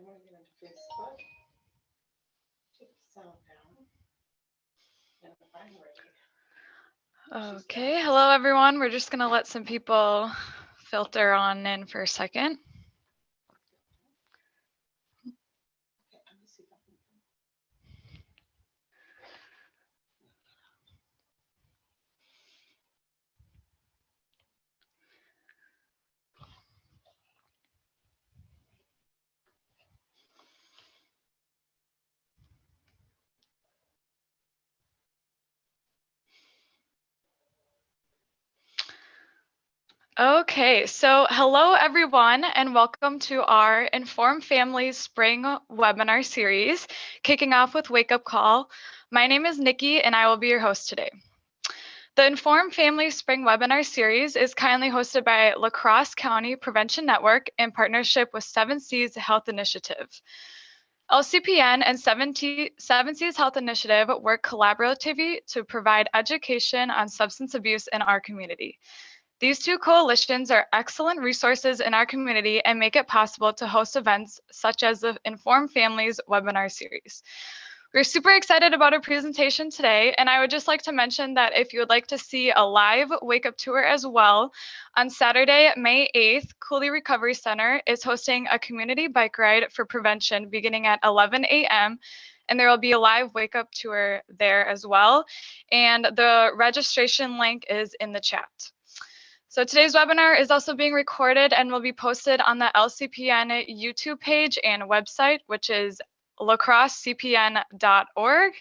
I'm going to get into Facebook. Keep the sound down. And I'm ready. Okay, hello everyone. We're just gonna let some people filter on in for a second. Okay, let me see if I can. Okay, so hello everyone, and welcome to our Inform Families Spring webinar series, kicking off with Wake Up Call. My name is Nikki, and I will be your host today. The Inform Families Spring webinar series is kindly hosted by La Crosse County Prevention Network in partnership with 7C's Health Initiative. LCPN and 7C's Health Initiative work collaboratively to provide education on substance abuse in our community. These two coalitions are excellent resources in our community and make it possible to host events such as the Inform Families webinar series. We're super excited about our presentation today, and I would just like to mention that if you would like to see a live wake up tour as well, on Saturday, May 8th, Cooley Recovery Center is hosting a community bike ride for prevention beginning at 11 a.m. And there will be a live wake up tour there as well. And the registration link is in the chat. So today's webinar is also being recorded and will be posted on the LCPN YouTube page and website, which is lacrossecpn.org.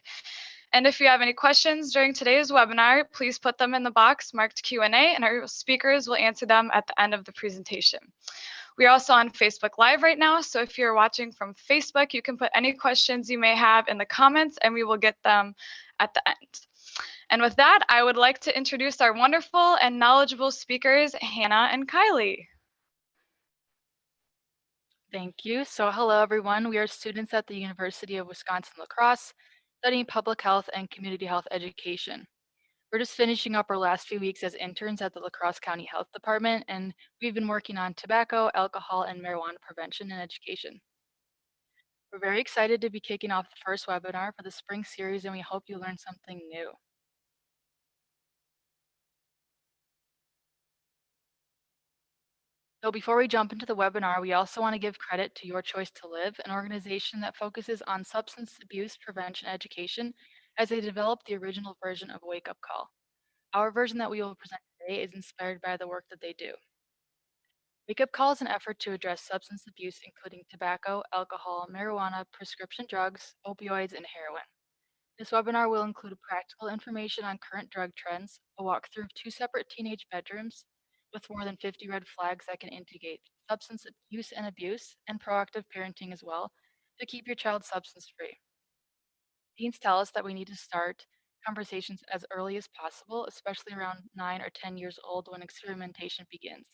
And if you have any questions during today's webinar, please put them in the box marked Q&A, and our speakers will answer them at the end of the presentation. We are also on Facebook Live right now, so if you're watching from Facebook, you can put any questions you may have in the comments, and we will get them at the end. And with that, I would like to introduce our wonderful and knowledgeable speakers, Hannah and Kylie. Thank you. So hello, everyone. We are students at the University of Wisconsin-La Crosse, studying public health and community health education. We're just finishing up our last few weeks as interns at the La Crosse County Health Department, and we've been working on tobacco, alcohol, and marijuana prevention and education. We're very excited to be kicking off the first webinar for the spring series, and we hope you learn something new. So before we jump into the webinar, we also want to give credit to Your Choice to Live, an organization that focuses on substance abuse prevention education, as they developed the original version of Wake Up Call. Our version that we will present today is inspired by the work that they do. Wake Up Call is an effort to address substance abuse, including tobacco, alcohol, marijuana, prescription drugs, opioids, and heroin. This webinar will include practical information on current drug trends, a walkthrough of 2 separate teenage bedrooms with more than 50 red flags that can indicate substance use and abuse, and proactive parenting as well, to keep your child substance free. Teens tell us that we need to start conversations as early as possible, especially around 9 or 10 years old when experimentation begins.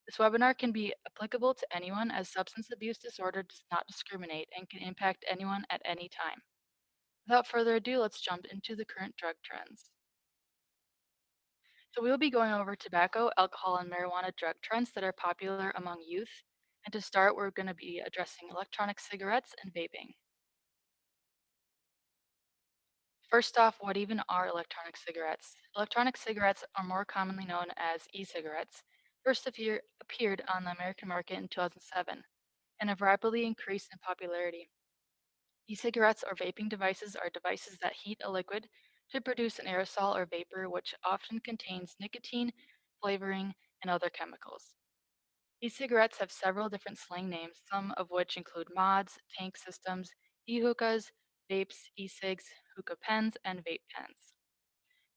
This webinar can be applicable to anyone, as substance abuse disorder does not discriminate and can impact anyone at any time. Without further ado, let's jump into the current drug trends. So we'll be going over tobacco, alcohol, and marijuana drug trends that are popular among youth. And to start, we're going to be addressing electronic cigarettes and vaping. First off, what even are electronic cigarettes? Electronic cigarettes are more commonly known as e-cigarettes. First appeared on the American market in 2007 and have rapidly increased in popularity. E-cigarettes or vaping devices are devices that heat a liquid to produce an aerosol or vapor, which often contains nicotine, flavoring, and other chemicals. E-cigarettes have several different slang names, some of which include mods, tank systems, e-hookahs, vapes, e-cigs, hookah pens, and vape pens.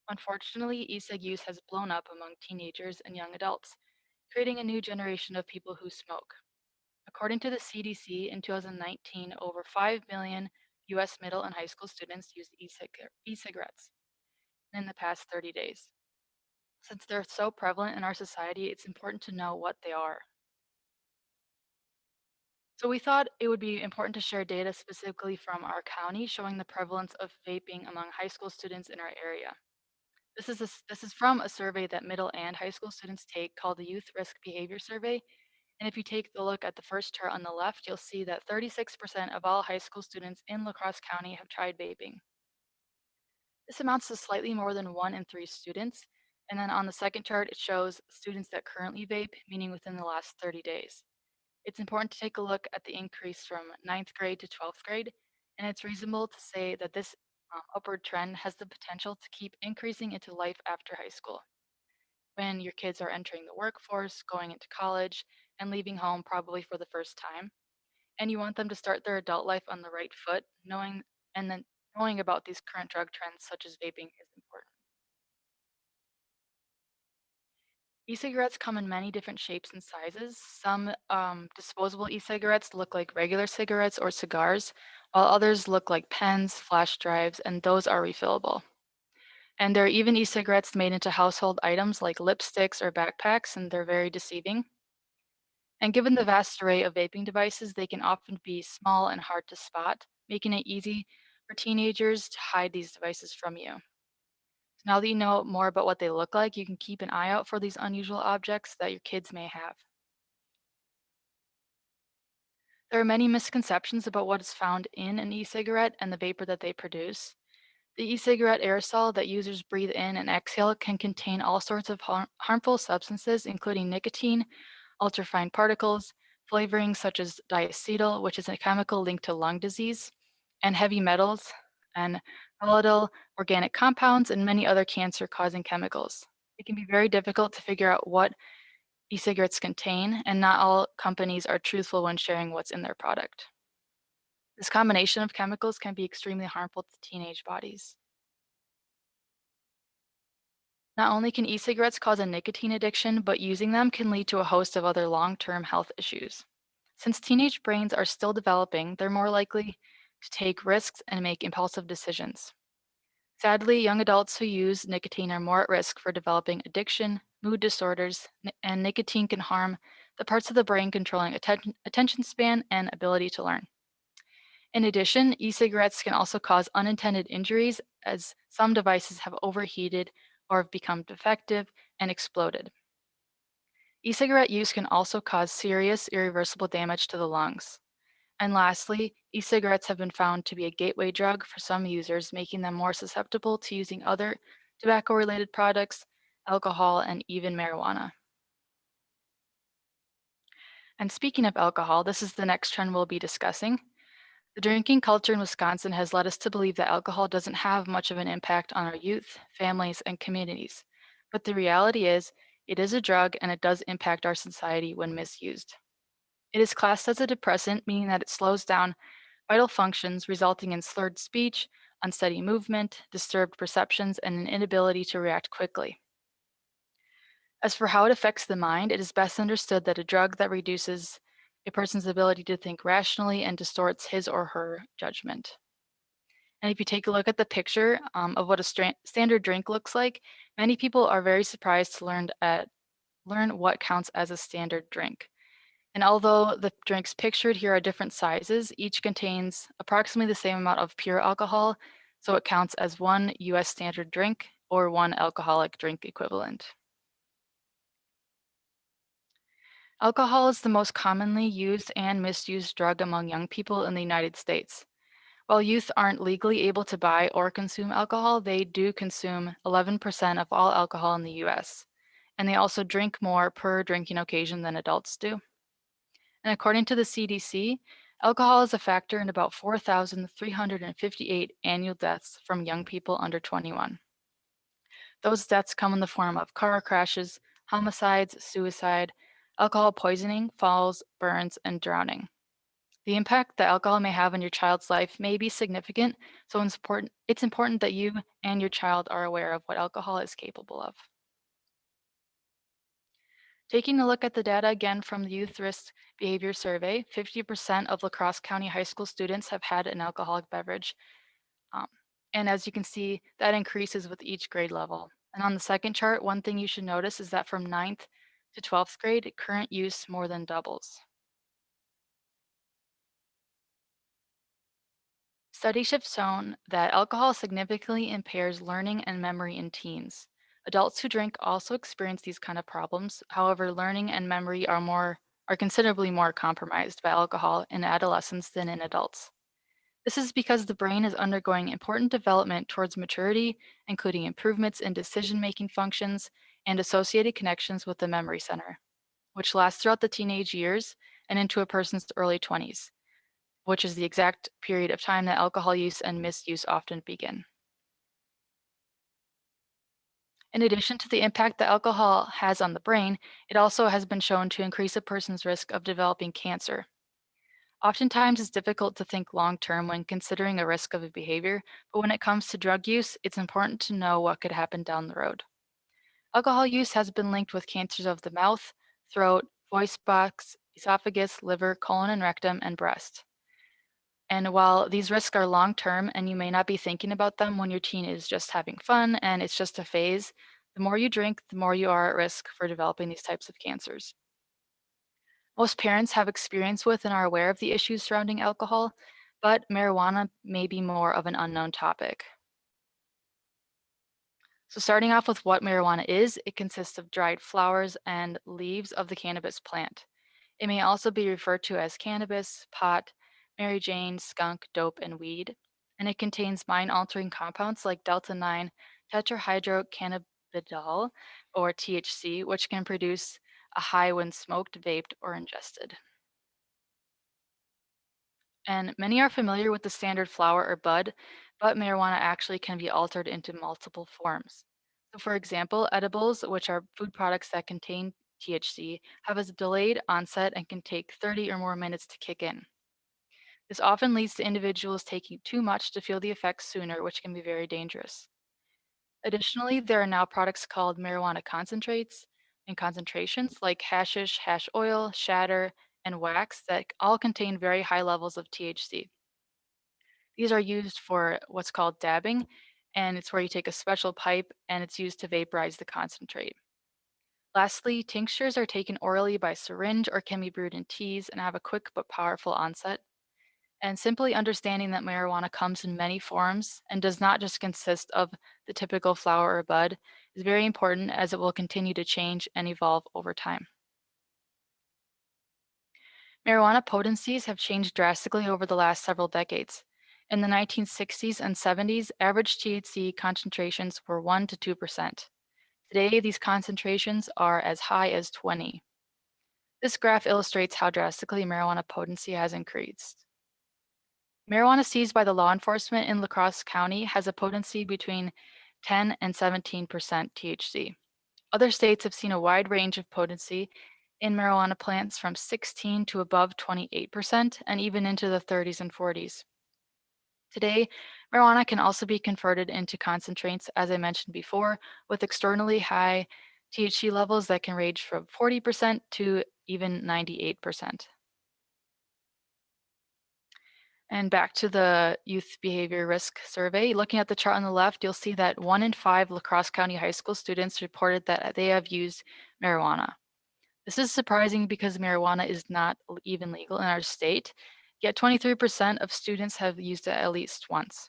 Unfortunately, e-cig use has blown up among teenagers and young adults, creating a new generation of people who smoke. According to the CDC, in 2019, over 5 million US middle and high school students used e-cigarettes in the past 30 days. Since they're so prevalent in our society, it's important to know what they are. So we thought it would be important to share data specifically from our county showing the prevalence of vaping among high school students in our area. This is from a survey that middle and high school students take called the Youth Risk Behavior Survey, And if you take the look at the first chart on the left, you'll see that 36% of all high school students in La Crosse County have tried vaping. This amounts to slightly more than 1 in 3 students. And then on the second chart, it shows students that currently vape, meaning within the last 30 days. It's important to take a look at the increase from ninth grade to 12th grade, and it's reasonable to say that this upward trend has the potential to keep increasing into life after high school, when your kids are entering the workforce, going into college, and leaving home probably for the first time. And you want them to start their adult life on the right foot, knowing about these current drug trends such as vaping is important. E-cigarettes come in many different shapes and sizes. Some disposable e-cigarettes look like regular cigarettes or cigars, while others look like pens, flash drives, and those are refillable. And there are even e-cigarettes made into household items like lipsticks or backpacks, and they're very deceiving. And given the vast array of vaping devices, they can often be small and hard to spot, making it easy for teenagers to hide these devices from you. So now that you know more about what they look like, you can keep an eye out for these unusual objects that your kids may have. There are many misconceptions about what is found in an e-cigarette and the vapor that they produce. The e-cigarette aerosol that users breathe in and exhale can contain all sorts of harmful substances, including nicotine, ultrafine particles, flavorings such as diacetyl, which is a chemical linked to lung disease, and heavy metals, and volatile organic compounds, and many other cancer-causing chemicals. It can be very difficult to figure out what e-cigarettes contain, and not all companies are truthful when sharing what's in their product. This combination of chemicals can be extremely harmful to teenage bodies. Not only can e-cigarettes cause a nicotine addiction, but using them can lead to a host of other long-term health issues. Since teenage brains are still developing, they're more likely to take risks and make impulsive decisions. Sadly, young adults who use nicotine are more at risk for developing addiction, mood disorders, and nicotine can harm the parts of the brain controlling attention span and ability to learn. In addition, e-cigarettes can also cause unintended injuries as some devices have overheated or have become defective and exploded. E-cigarette use can also cause serious irreversible damage to the lungs. And lastly, e-cigarettes have been found to be a gateway drug for some users, making them more susceptible to using other tobacco-related products, alcohol, and even marijuana. And speaking of alcohol, this is the next trend we'll be discussing. The drinking culture in Wisconsin has led us to believe that alcohol doesn't have much of an impact on our youth, families, and communities. But the reality is, it is a drug and it does impact our society when misused. It is classed as a depressant, meaning that it slows down vital functions, resulting in slurred speech, unsteady movement, disturbed perceptions, and an inability to react quickly. As for how it affects the mind, it is best understood that a drug that reduces a person's ability to think rationally and distorts his or her judgment. And if you take a look at the picture of what a standard drink looks like, many people are very surprised to learn what counts as a standard drink. And although the drinks pictured here are different sizes, each contains approximately the same amount of pure alcohol, so it counts as one US standard drink or one alcoholic drink equivalent. Alcohol is the most commonly used and misused drug among young people in the United States. While youth aren't legally able to buy or consume alcohol, they do consume 11% of all alcohol in the US, and they also drink more per drinking occasion than adults do. And according to the CDC, alcohol is a factor in about 4,358 annual deaths from young people under 21. Those deaths come in the form of car crashes, homicides, suicide, alcohol poisoning, falls, burns, and drowning. The impact that alcohol may have on your child's life may be significant, so it's important that you and your child are aware of what alcohol is capable of. Taking a look at the data again from the Youth Risk Behavior Survey, 50% of La Crosse County high school students have had an alcoholic beverage. And as you can see, that increases with each grade level. And on the second chart, one thing you should notice is that from 9th to 12th grade, current use more than doubles. Studies have shown that alcohol significantly impairs learning and memory in teens. Adults who drink also experience these kind of problems. However, learning and memory are are considerably more compromised by alcohol in adolescents than in adults. This is because the brain is undergoing important development towards maturity, including improvements in decision-making functions and associated connections with the memory center, which lasts throughout the teenage years and into a person's early 20s, which is the exact period of time that alcohol use and misuse often begin. In addition to the impact that alcohol has on the brain, it also has been shown to increase a person's risk of developing cancer. Oftentimes, it's difficult to think long term when considering a risk of a behavior, but when it comes to drug use, it's important to know what could happen down the road. Alcohol use has been linked with cancers of the mouth, throat, voice box, esophagus, liver, colon and rectum, and breast. And while these risks are long term and you may not be thinking about them when your teen is just having fun and it's just a phase, the more you drink, the more you are at risk for developing these types of cancers. Most parents have experience with and are aware of the issues surrounding alcohol, but marijuana may be more of an unknown topic. So starting off with what marijuana is, it consists of dried flowers and leaves of the cannabis plant. It may also be referred to as cannabis, pot, Mary Jane, skunk, dope, and weed, and it contains mind-altering compounds like delta-9 tetrahydrocannabinol, or THC, which can produce a high when smoked, vaped, or ingested. And many are familiar with the standard flower or bud, but marijuana actually can be altered into multiple forms. So for example, edibles, which are food products that contain THC, have a delayed onset and can take 30 or more minutes to kick in. This often leads to individuals taking too much to feel the effects sooner, which can be very dangerous. Additionally, there are now products called marijuana concentrates and concentrations like hashish, hash oil, shatter, and wax that all contain very high levels of THC. These are used for what's called dabbing, and it's where you take a special pipe and it's used to vaporize the concentrate. Lastly, tinctures are taken orally by syringe or can be brewed in teas and have a quick but powerful onset. And simply understanding that marijuana comes in many forms and does not just consist of the typical flower or bud is very important as it will continue to change and evolve over time. Marijuana potencies have changed drastically over the last several decades. In the 1960s and 70s, average THC concentrations were 1 to 2%. Today, these concentrations are as high as 20. This graph illustrates how drastically marijuana potency has increased. Marijuana seized by the law enforcement in La Crosse County has a potency between 10 and 17% THC. Other states have seen a wide range of potency in marijuana plants from 16 to above 28% and even into the 30s and 40s. Today, marijuana can also be converted into concentrates, as I mentioned before, with extraordinarily high THC levels that can range from 40% to even 98%. And back to the youth behavior risk survey, looking at the chart on the left, you'll see that 1 in 5 La Crosse County high school students reported that they have used marijuana. This is surprising because marijuana is not even legal in our state, yet 23% of students have used it at least once.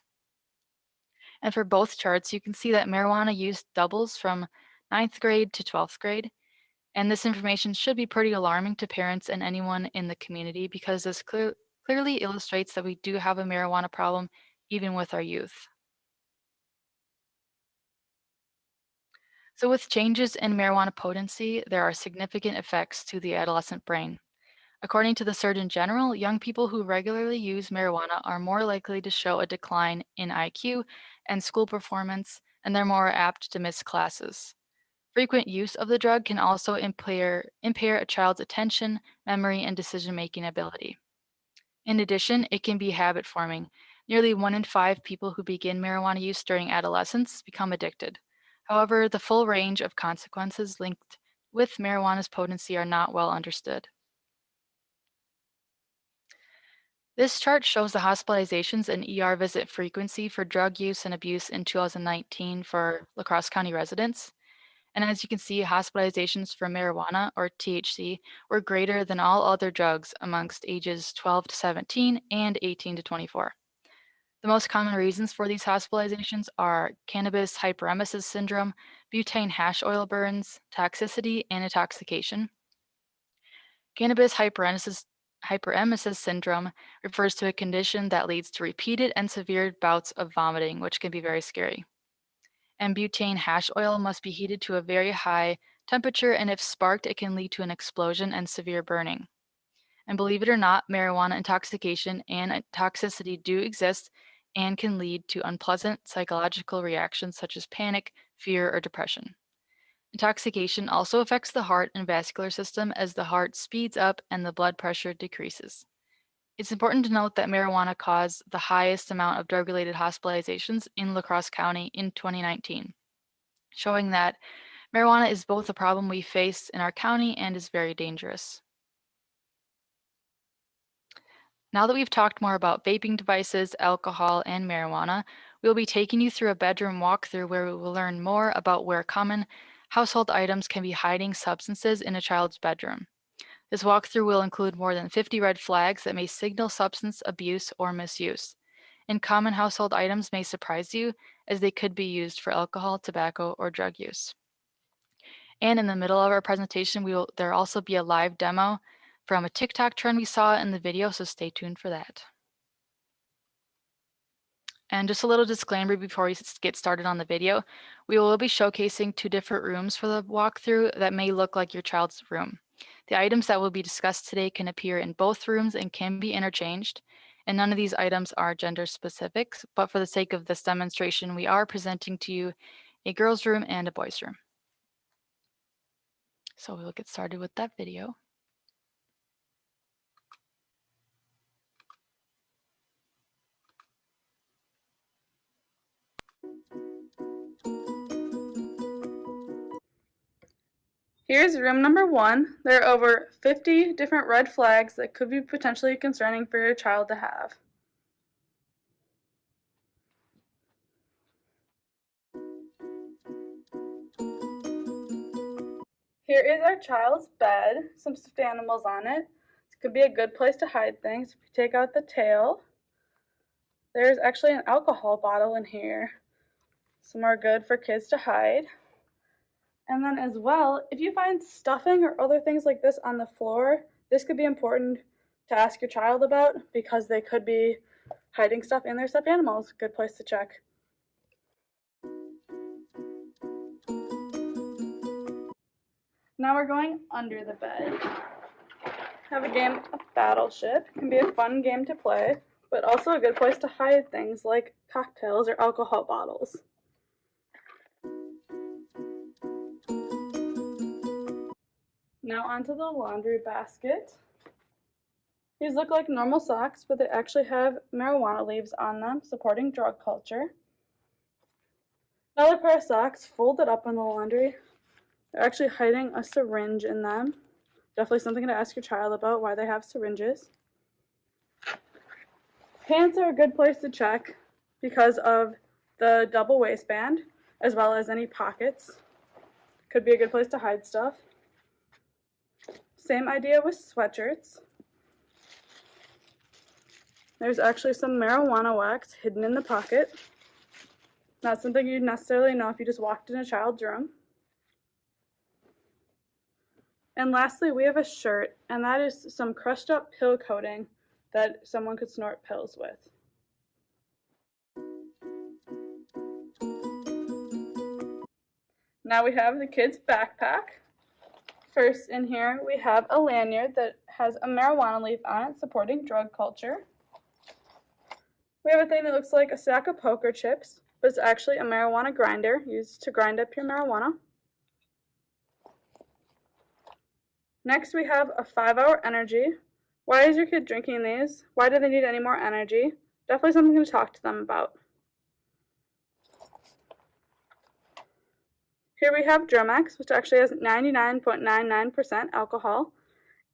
And for both charts, you can see that marijuana use doubles from 9th grade to 12th grade. And this information should be pretty alarming to parents and anyone in the community because this clearly illustrates that we do have a marijuana problem even with our youth. So with changes in marijuana potency, there are significant effects to the adolescent brain. According to the Surgeon General, young people who regularly use marijuana are more likely to show a decline in IQ and school performance, and they're more apt to miss classes. Frequent use of the drug can also impair a child's attention, memory, and decision-making ability. In addition, it can be habit forming. Nearly 1 in 5 people who begin marijuana use during adolescence become addicted. However, the full range of consequences linked with marijuana's potency are not well understood. This chart shows the hospitalizations and ER visit frequency for drug use and abuse in 2019 for La Crosse County residents. And as you can see, hospitalizations for marijuana, or THC, were greater than all other drugs amongst ages 12 to 17 and 18 to 24. The most common reasons for these hospitalizations are cannabis hyperemesis syndrome, butane hash oil burns, toxicity, and intoxication. Cannabis hyperemesis syndrome refers to a condition that leads to repeated and severe bouts of vomiting, which can be very scary. And butane hash oil must be heated to a very high temperature, and if sparked, it can lead to an explosion and severe burning. And believe it or not, marijuana intoxication and toxicity do exist and can lead to unpleasant psychological reactions such as panic, fear, or depression. Intoxication also affects the heart and vascular system as the heart speeds up and the blood pressure decreases. It's important to note that marijuana caused the highest amount of drug-related hospitalizations in La Crosse County in 2019, showing that marijuana is both a problem we face in our county and is very dangerous. Now that we've talked more about vaping devices, alcohol, and marijuana, we'll be taking you through a bedroom walkthrough where we will learn more about where common household items can be hiding substances in a child's bedroom. This walkthrough will include more than 50 red flags that may signal substance abuse or misuse. And common household items may surprise you as they could be used for alcohol, tobacco, or drug use. And in the middle of our presentation, there'll also be a live demo from a TikTok trend we saw in the video, so stay tuned for that. And just a little disclaimer before we get started on the video, we will be showcasing 2 different rooms for the walkthrough that may look like your child's room. The items that will be discussed today can appear in both rooms and can be interchanged, and none of these items are gender specific, but for the sake of this demonstration, we are presenting to you a girl's room and a boy's room. So we'll get started with that video. Here's room number 1. There are over 50 different red flags that could be potentially concerning for your child to have. Here is our child's bed, some stuffed animals on it. This could be a good place to hide things. If you take out the tail, there's actually an alcohol bottle in here. Some are good for kids to hide. And then as well, if you find stuffing or other things like this on the floor, this could be important to ask your child about because they could be hiding stuff in their stuffed animals. Good place to check. Now we're going under the bed. Have a game of Battleship. It can be a fun game to play, but also a good place to hide things like cocktails or alcohol bottles. Now onto the laundry basket. These look like normal socks, but they actually have marijuana leaves on them, supporting drug culture. Another pair of socks folded up in the laundry. They're actually hiding a syringe in them. Definitely something to ask your child about, why they have syringes. Pants are a good place to check because of the double waistband, as well as any pockets. Could be a good place to hide stuff. Same idea with sweatshirts. There's actually some marijuana wax hidden in the pocket. Not something you'd necessarily know if you just walked in a child's room. And lastly, we have a shirt, and that is some crushed up pill coating that someone could snort pills with. Now we have the kid's backpack. First in here, we have a lanyard that has a marijuana leaf on it, supporting drug culture. We have a thing that looks like a sack of poker chips, but it's actually a marijuana grinder used to grind up your marijuana. Next, we have a 5-hour energy. Why is your kid drinking these? Why do they need any more energy? Definitely something to talk to them about. Here we have Drumex, which actually has 99.99% alcohol.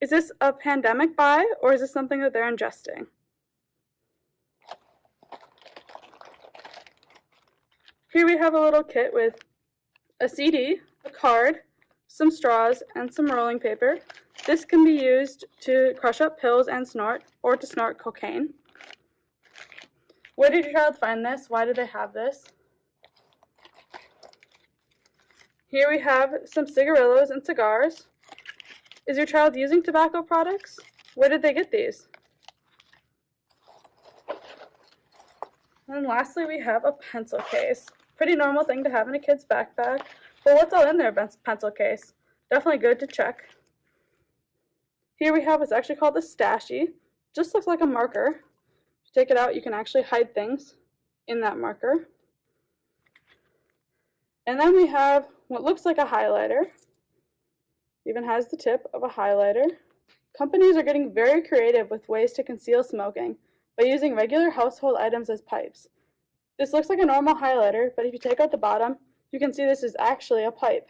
Is this a pandemic buy, or is this something that they're ingesting? Here we have a little kit with a CD, a card, some straws, and some rolling paper. This can be used to crush up pills and snort, or to snort cocaine. Where did your child find this? Why do they have this? Here we have some cigarillos and cigars. Is your child using tobacco products? Where did they get these? And lastly, we have a pencil case. Pretty normal thing to have in a kid's backpack. But what's all in their pencil case? Definitely good to check. Here we have what's actually called the Stashy. Just looks like a marker. If you take it out, you can actually hide things in that marker. And then we have what looks like a highlighter. Even has the tip of a highlighter. Companies are getting very creative with ways to conceal smoking by using regular household items as pipes. This looks like a normal highlighter, but if you take out the bottom, you can see this is actually a pipe.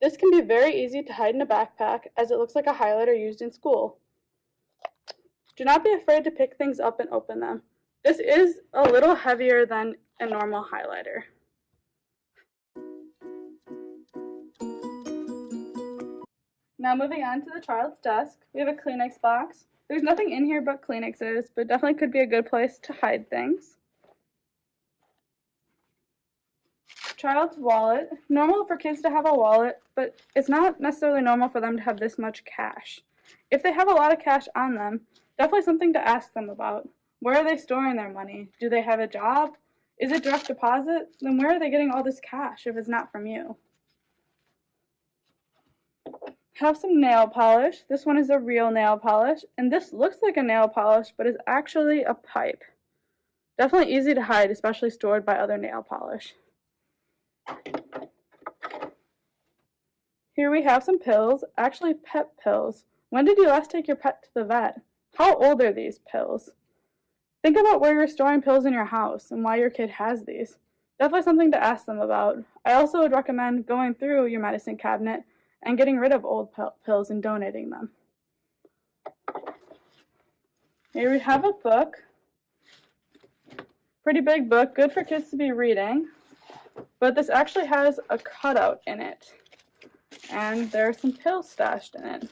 This can be very easy to hide in a backpack as it looks like a highlighter used in school. Do not be afraid to pick things up and open them. This is a little heavier than a normal highlighter. Now moving on to the child's desk, we have a Kleenex box. There's nothing in here but Kleenexes, but definitely could be a good place to hide things. Child's wallet. Normal for kids to have a wallet, but it's not necessarily normal for them to have this much cash. If they have a lot of cash on them, definitely something to ask them about. Where are they storing their money? Do they have a job? Is it direct deposit? Then where are they getting all this cash if it's not from you? Have some nail polish. This one is a real nail polish, and this looks like a nail polish, but is actually a pipe. Definitely easy to hide, especially stored by other nail polish. Here we have some pills, actually pet pills. When did you last take your pet to the vet? How old are these pills? Think about where you're storing pills in your house and why your kid has these. Definitely something to ask them about. I also would recommend going through your medicine cabinet and getting rid of old pills and donating them. Here we have a book. Pretty big book, good for kids to be reading. But this actually has a cutout in it. And there are some pills stashed in it.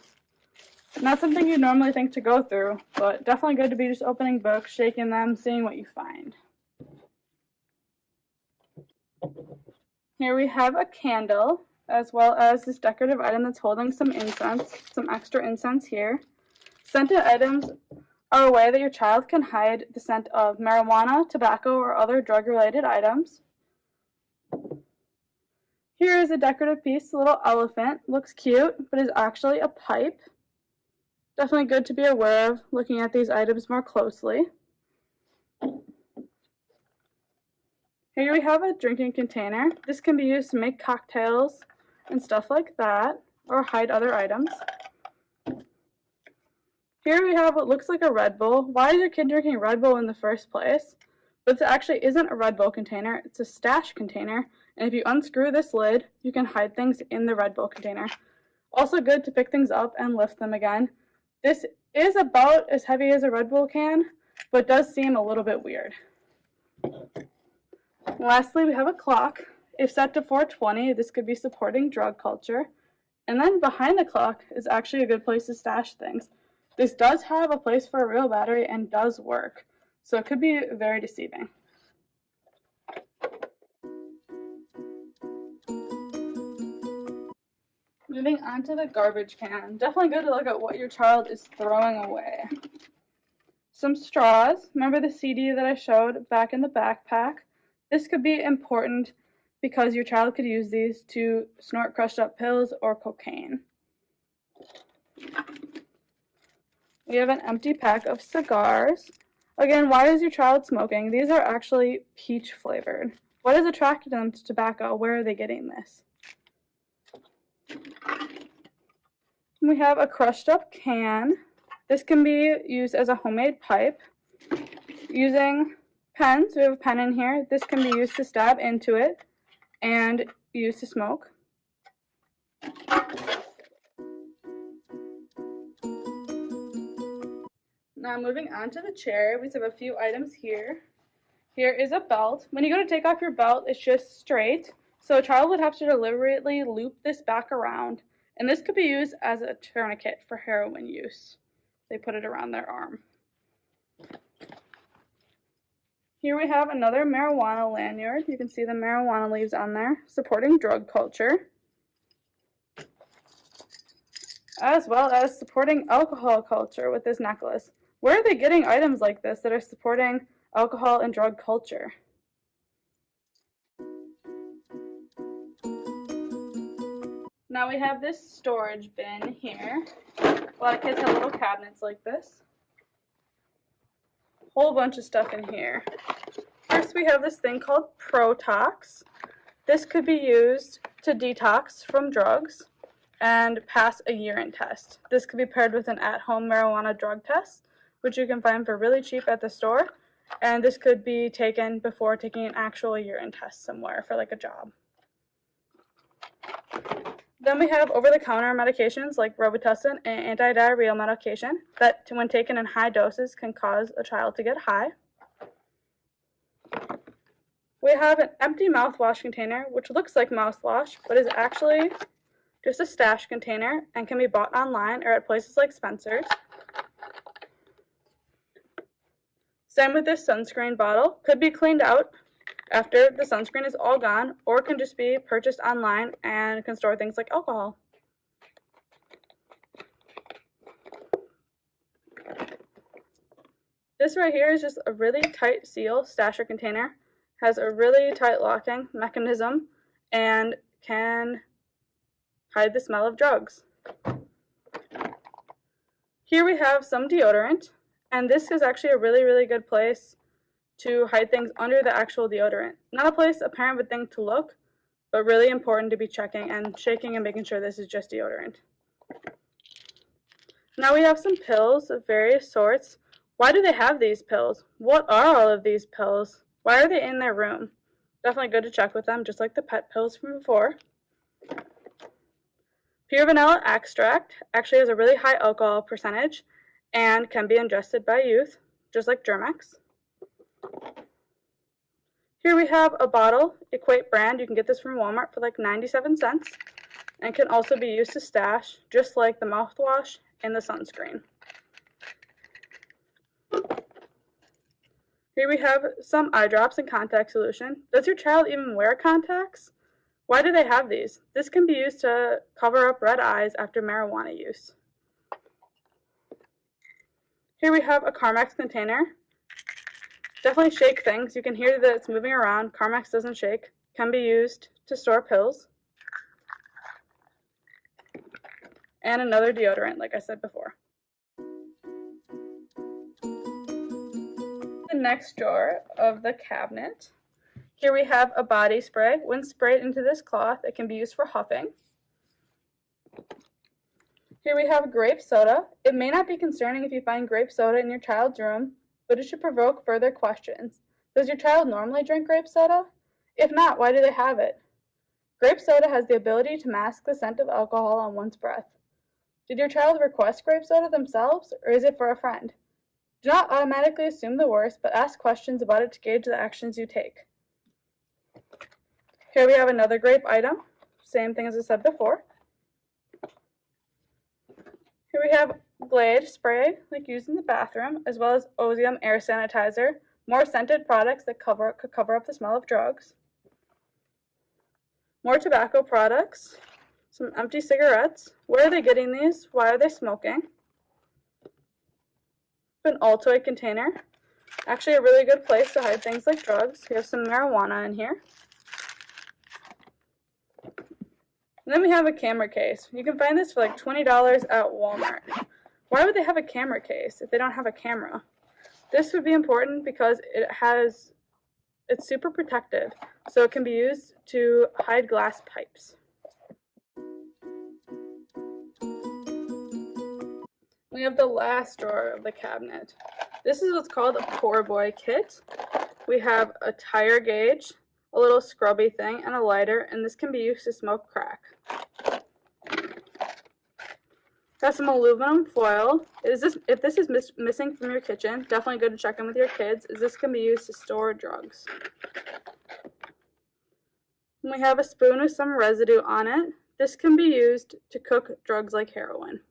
Not something you'd normally think to go through, but definitely good to be just opening books, shaking them, seeing what you find. Here we have a candle, as well as this decorative item that's holding some incense, some extra incense here. Scented items are a way that your child can hide the scent of marijuana, tobacco, or other drug-related items. Here is a decorative piece, a little elephant. Looks cute, but is actually a pipe. Definitely good to be aware of looking at these items more closely. Here we have a drinking container. This can be used to make cocktails and stuff like that, or hide other items. Here we have what looks like a Red Bull. Why is your kid drinking Red Bull in the first place? But this actually isn't a Red Bull container, it's a stash container. And if you unscrew this lid, you can hide things in the Red Bull container. Also good to pick things up and lift them again. This is about as heavy as a Red Bull can, but does seem a little bit weird. Lastly, we have a clock. If set to 420, this could be supporting drug culture. And then behind the clock is actually a good place to stash things. This does have a place for a real battery and does work, so it could be very deceiving. Moving on to the garbage can. Definitely good to look at what your child is throwing away. Some straws. Remember the CD that I showed back in the backpack? This could be important because your child could use these to snort crushed up pills or cocaine. We have an empty pack of cigars. Again, why is your child smoking? These are actually peach flavored. What has attracted them to tobacco? Where are they getting this? We have a crushed up can. This can be used as a homemade pipe. Using pens, we have a pen in here. This can be used to stab into it and used to smoke. Now moving on to the chair, we have a few items here. Here is a belt. When you go to take off your belt, it's just straight. So a child would have to deliberately loop this back around. And this could be used as a tourniquet for heroin use. They put it around their arm. Here we have another marijuana lanyard. You can see the marijuana leaves on there, supporting drug culture. as well as supporting alcohol culture with this necklace. Where are they getting items like this that are supporting alcohol and drug culture? Now we have this storage bin here. A lot of kids have little cabinets like this. Whole bunch of stuff in here. First we have this thing called Protox. This could be used to detox from drugs and pass a urine test. This could be paired with an at-home marijuana drug test, which you can find for really cheap at the store. And this could be taken before taking an actual urine test somewhere for like a job. Then we have over-the-counter medications like Robitussin and antidiarrheal medication that, when taken in high doses, can cause a child to get high. We have an empty mouthwash container, which looks like mouthwash, but is actually just a stash container and can be bought online or at places like Spencer's. Same with this sunscreen bottle. Could be cleaned out after the sunscreen is all gone, or can just be purchased online and can store things like alcohol. This right here is just a really tight seal stasher container. Has a really tight locking mechanism and can hide the smell of drugs. Here we have some deodorant, and this is actually a really good place to hide things under the actual deodorant. Not a place a parent would think to look, but really important to be checking and shaking and making sure this is just deodorant. Now we have some pills of various sorts. Why do they have these pills? What are all of these pills? Why are they in their room? Definitely good to check with them, just like the pet pills from before. Pure vanilla extract actually has a really high alcohol percentage and can be ingested by youth, just like Germ-X. Here we have a bottle, Equate brand. You can get this from Walmart for like 97 cents and can also be used to stash, just like the mouthwash and the sunscreen. Here we have some eye drops and contact solution. Does your child even wear contacts? Why do they have these? This can be used to cover up red eyes after marijuana use. Here we have a Carmex container. Definitely shake things. You can hear that it's moving around. Carmex doesn't shake. Can be used to store pills. And another deodorant, like I said before. The next drawer of the cabinet. Here we have a body spray. When sprayed into this cloth, it can be used for huffing. Here we have grape soda. It may not be concerning if you find grape soda in your child's room, but it should provoke further questions. Does your child normally drink grape soda? If not, why do they have it? Grape soda has the ability to mask the scent of alcohol on one's breath. Did your child request grape soda themselves, or is it for a friend? Do not automatically assume the worst, but ask questions about it to gauge the actions you take. Here we have another grape item. Same thing as I said before. Here we have Glade spray, like used in the bathroom, as well as Ozium air sanitizer, more scented products that could cover up the smell of drugs. More tobacco products, some empty cigarettes. Where are they getting these? Why are they smoking? An Altoid container, actually a really good place to hide things like drugs. We have some marijuana in here. And then we have a camera case. You can find this for like $20 at Walmart. Why would they have a camera case if they don't have a camera? This would be important because it's super protective, so it can be used to hide glass pipes. We have the last drawer of the cabinet. This is what's called a poor boy kit. We have a tire gauge, a little scrubby thing, and a lighter, and this can be used to smoke crack. Got some aluminum foil. If this is missing from your kitchen, definitely good to check in with your kids, as this can be used to store drugs. And we have a spoon with some residue on it. This can be used to cook drugs like heroin.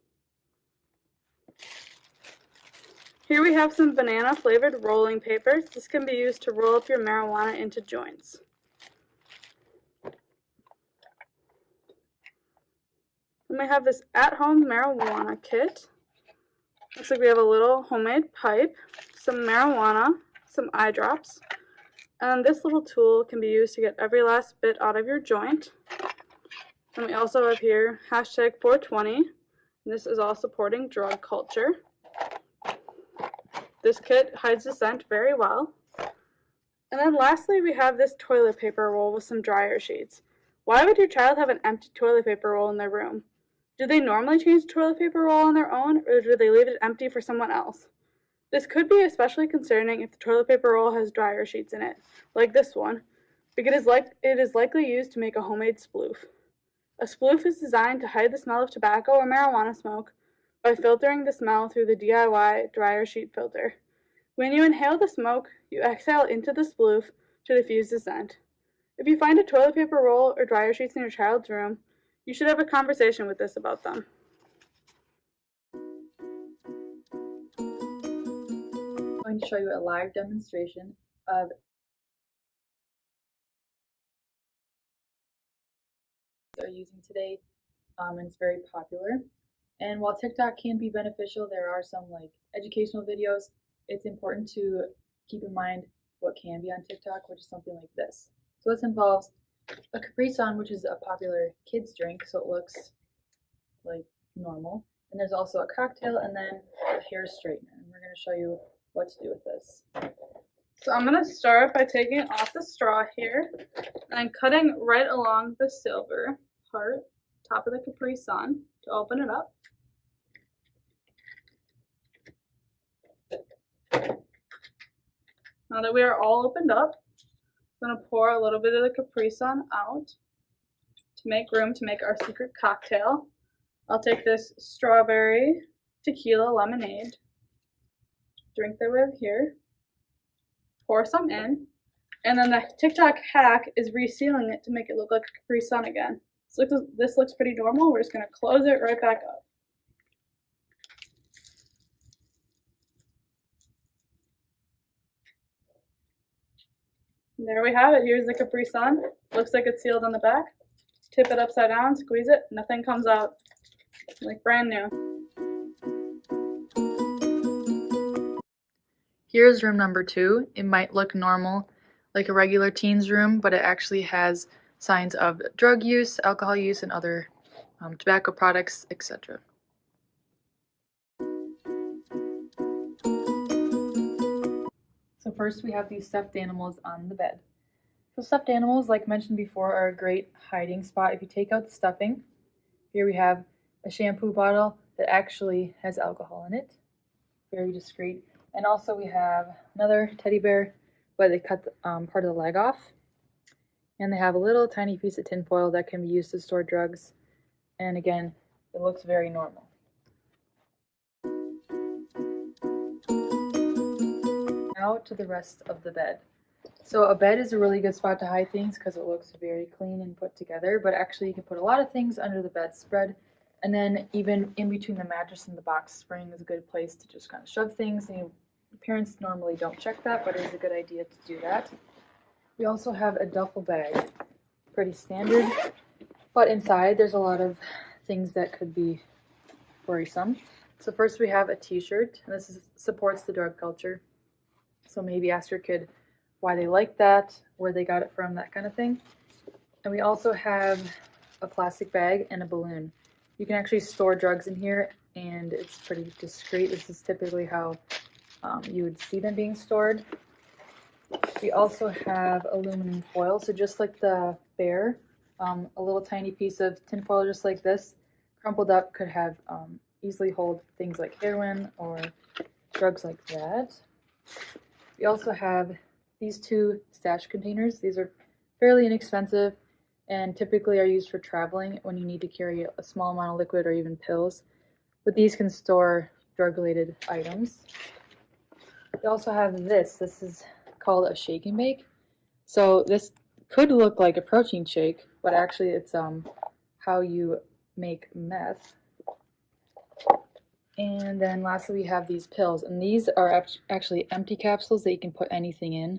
Here we have some banana flavored rolling papers. This can be used to roll up your marijuana into joints. We may have this at-home marijuana kit. Looks like we have a little homemade pipe, some marijuana, some eye drops, and this little tool can be used to get every last bit out of your joint. And we also have here hashtag 420. This is all supporting drug culture. This kit hides the scent very well. And then lastly, we have this toilet paper roll with some dryer sheets. Why would your child have an empty toilet paper roll in their room? Do they normally change the toilet paper roll on their own, or do they leave it empty for someone else? This could be especially concerning if the toilet paper roll has dryer sheets in it, like this one, because it is likely used to make a homemade sploof. A sploof is designed to hide the smell of tobacco or marijuana smoke by filtering the smell through the DIY dryer sheet filter. When you inhale the smoke, you exhale into the sploof to diffuse the scent. If you find a toilet paper roll or dryer sheets in your child's room, you should have a conversation with this about them. I'm going to show you a live demonstration of they're using today, and it's very popular. And while TikTok can be beneficial, there are some like educational videos. It's important to keep in mind what can be on TikTok, which is something like this. So this involves a Capri Sun, which is a popular kids drink, so it looks like normal. And there's also a cocktail and then a hair straightener. And we're going to show you what to do with this. So I'm going to start by taking it off the straw here and cutting right along the silver part, top of the Capri Sun, to open it up. Now that we are all opened up, I'm going to pour a little bit of the Capri Sun out to make room to make our secret cocktail. I'll take this strawberry tequila lemonade drink that we have here, pour some in, and then the TikTok hack is resealing it to make it look like a Capri Sun again. So this looks pretty normal. We're just going to close it right back up. And there we have it. Here's the Capri Sun. Looks like it's sealed on the back. Tip it upside down, squeeze it, nothing comes out. Like brand new. Here's room number 2. It might look normal, like a regular teen's room, but it actually has signs of drug use, alcohol use, and other tobacco products, etc. So first we have these stuffed animals on the bed. So stuffed animals, like mentioned before, are a great hiding spot. If you take out the stuffing, here we have a shampoo bottle that actually has alcohol in it. Very discreet. And also we have another teddy bear, but they cut part of the leg off. And they have a little tiny piece of tinfoil that can be used to store drugs. And again, it looks very normal. Now to the rest of the bed. So a bed is a really good spot to hide things because it looks very clean and put together, but actually you can put a lot of things under the bedspread. And then even in between the mattress and the box spring is a good place to just kind of shove things. And parents normally don't check that, but it is a good idea to do that. We also have a duffel bag, pretty standard, but inside there's a lot of things that could be worrisome. So first we have a t-shirt, and this supports the drug culture. So maybe ask your kid why they like that, where they got it from, that kind of thing. And we also have a plastic bag and a balloon. You can actually store drugs in here, and it's pretty discreet. This is typically how you would see them being stored. We also have aluminum foil, so just like the bear, a little tiny piece of tinfoil just like this, crumpled up, could have easily hold things like heroin or drugs like that. We also have these 2 stash containers. These are fairly inexpensive and typically are used for traveling when you need to carry a small amount of liquid or even pills. But these can store drug-related items. We also have this. This is called a shake and bake. So this could look like a protein shake, but actually it's how you make meth. And then lastly, we have these pills, and these are actually empty capsules that you can put anything in.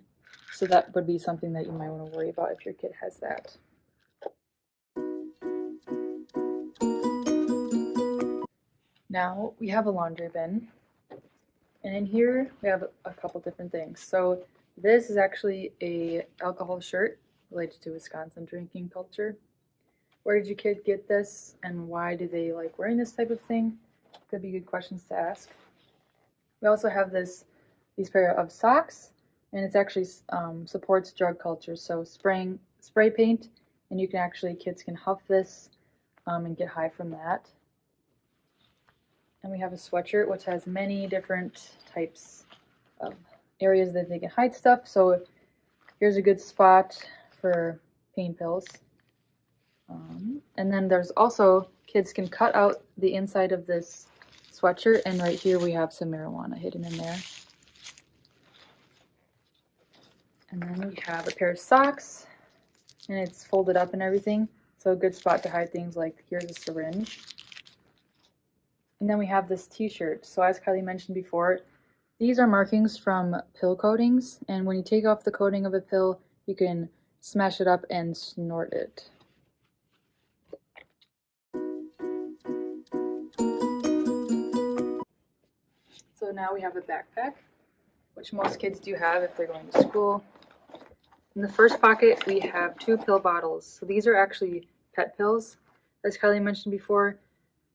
So that would be something that you might want to worry about if your kid has that. Now we have a laundry bin, and in here we have a couple different things. So this is actually a alcohol shirt related to Wisconsin drinking culture. Where did your kid get this, and why do they like wearing this type of thing? Could be good questions to ask. We also have these pair of socks, and it's actually supports drug culture. So spray paint, and you can actually, kids can huff this and get high from that. And we have a sweatshirt which has many different types of areas that they can hide stuff. So here's a good spot for pain pills. And then there's also, kids can cut out the inside of this sweatshirt, and right here we have some marijuana hidden in there. And then we have a pair of socks, and it's folded up and everything. So a good spot to hide things like, here's a syringe. And then we have this t-shirt. So as Kylie mentioned before, these are markings from pill coatings, and when you take off the coating of a pill, you can smash it up and snort it. So now we have a backpack, which most kids do have if they're going to school. In the first pocket, we have 2 pill bottles. So these are actually pet pills. As Kylie mentioned before,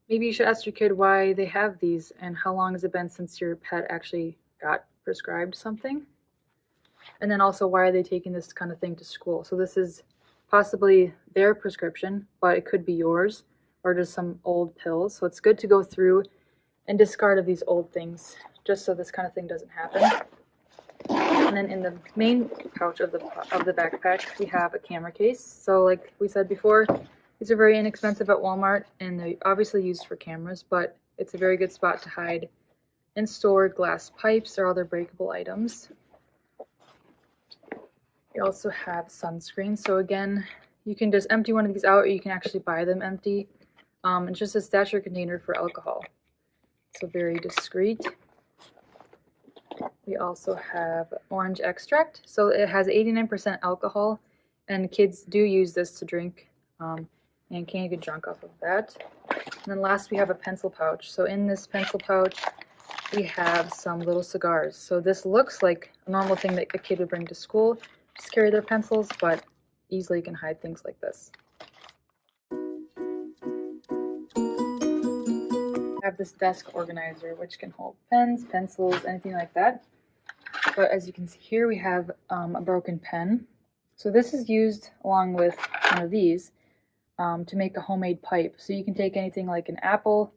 maybe you should ask your kid why they have these and how long has it been since your pet actually got prescribed something. And then also, why are they taking this kind of thing to school? So this is possibly their prescription, but it could be yours or just some old pills. So it's good to go through and discard of these old things just so this kind of thing doesn't happen. And then in the main pouch of the backpack, we have a camera case. So like we said before, these are very inexpensive at Walmart, and they're obviously used for cameras, but it's a very good spot to hide and store glass pipes or other breakable items. We also have sunscreen. So again, you can just empty one of these out, or you can actually buy them empty. It's just a stasher container for alcohol. So very discreet. We also have orange extract. So it has 89% alcohol, and kids do use this to drink and can get drunk off of that. And then last, we have a pencil pouch. So in this pencil pouch, we have some little cigars. So this looks like a normal thing that a kid would bring to school, just carry their pencils, but easily can hide things like this. I have this desk organizer, which can hold pens, pencils, anything like that. But as you can see here, we have a broken pen. So this is used along with one of these to make a homemade pipe. So you can take anything like an apple,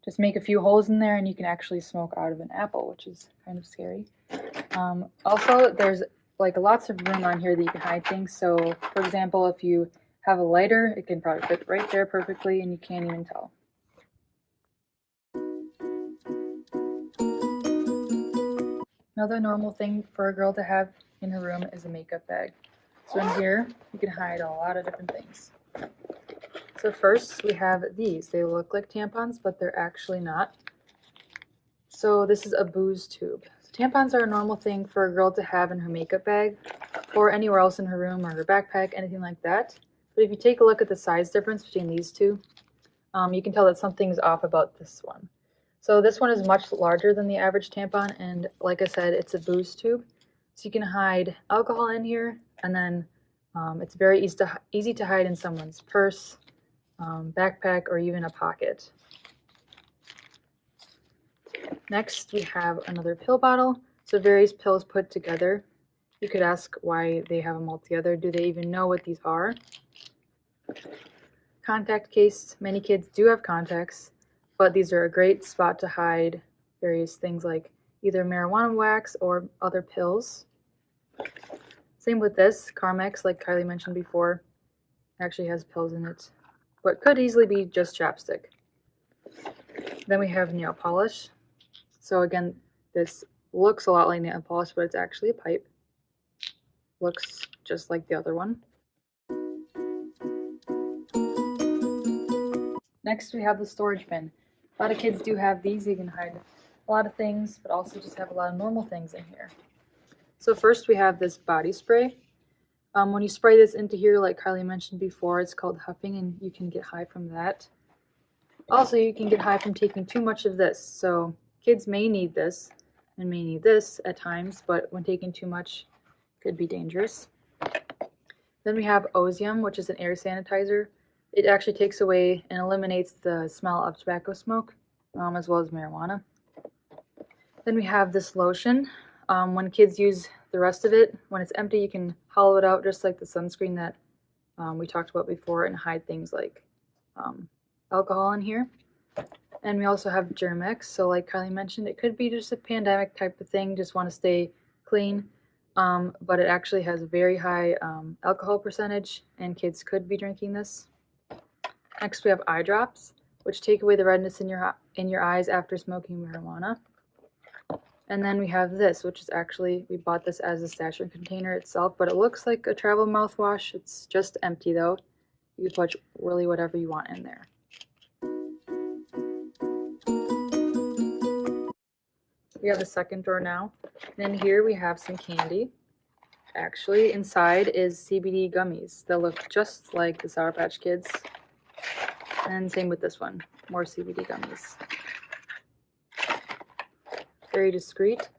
just make a few holes in there, and you can actually smoke out of an apple, which is kind of scary. Also, there's like lots of room on here that you can hide things. So for example, if you have a lighter, it can probably fit right there perfectly, and you can't even tell. Another normal thing for a girl to have in her room is a makeup bag. So in here, you can hide a lot of different things. So first, we have these. They look like tampons, but they're actually not. So this is a booze tube. So tampons are a normal thing for a girl to have in her makeup bag or anywhere else in her room or her backpack, anything like that. But if you take a look at the size difference between these two, you can tell that something's off about this one. So this one is much larger than the average tampon, and like I said, it's a booze tube. So you can hide alcohol in here, and then it's very easy to hide in someone's purse, backpack, or even a pocket. Next, we have another pill bottle. So various pills put together. You could ask why they have them all together. Do they even know what these are? Contact case. Many kids do have contacts, but these are a great spot to hide various things like either marijuana wax or other pills. Same with this. Carmex, like Kylie mentioned before, actually has pills in it, but could easily be just chapstick. Then we have nail polish. So again, this looks a lot like nail polish, but it's actually a pipe. Looks just like the other one. Next, we have the storage bin. A lot of kids do have these. You can hide a lot of things, but also just have a lot of normal things in here. So first, we have this body spray. When you spray this into here, like Kylie mentioned before, it's called huffing, and you can get high from that. Also, you can get high from taking too much of this. So kids may need this and may need this at times, but when taking too much, could be dangerous. Then we have Ozium, which is an air sanitizer. It actually takes away and eliminates the smell of tobacco smoke, as well as marijuana. Then we have this lotion. When kids use the rest of it, when it's empty, you can hollow it out just like the sunscreen that we talked about before and hide things like alcohol in here. And we also have Germ-X. So like Kylie mentioned, it could be just a pandemic type of thing, just want to stay clean. But it actually has a very high alcohol percentage, and kids could be drinking this. Next, we have eye drops, which take away the redness in your eyes after smoking marijuana. And then we have this, which is actually, we bought this as a stasher container itself, but it looks like a travel mouthwash. It's just empty though. You can put really whatever you want in there. We have the second drawer now. And in here we have some candy. Actually, inside is CBD gummies. They'll look just like the Sour Patch Kids. And same with this one, more CBD gummies. Very discreet.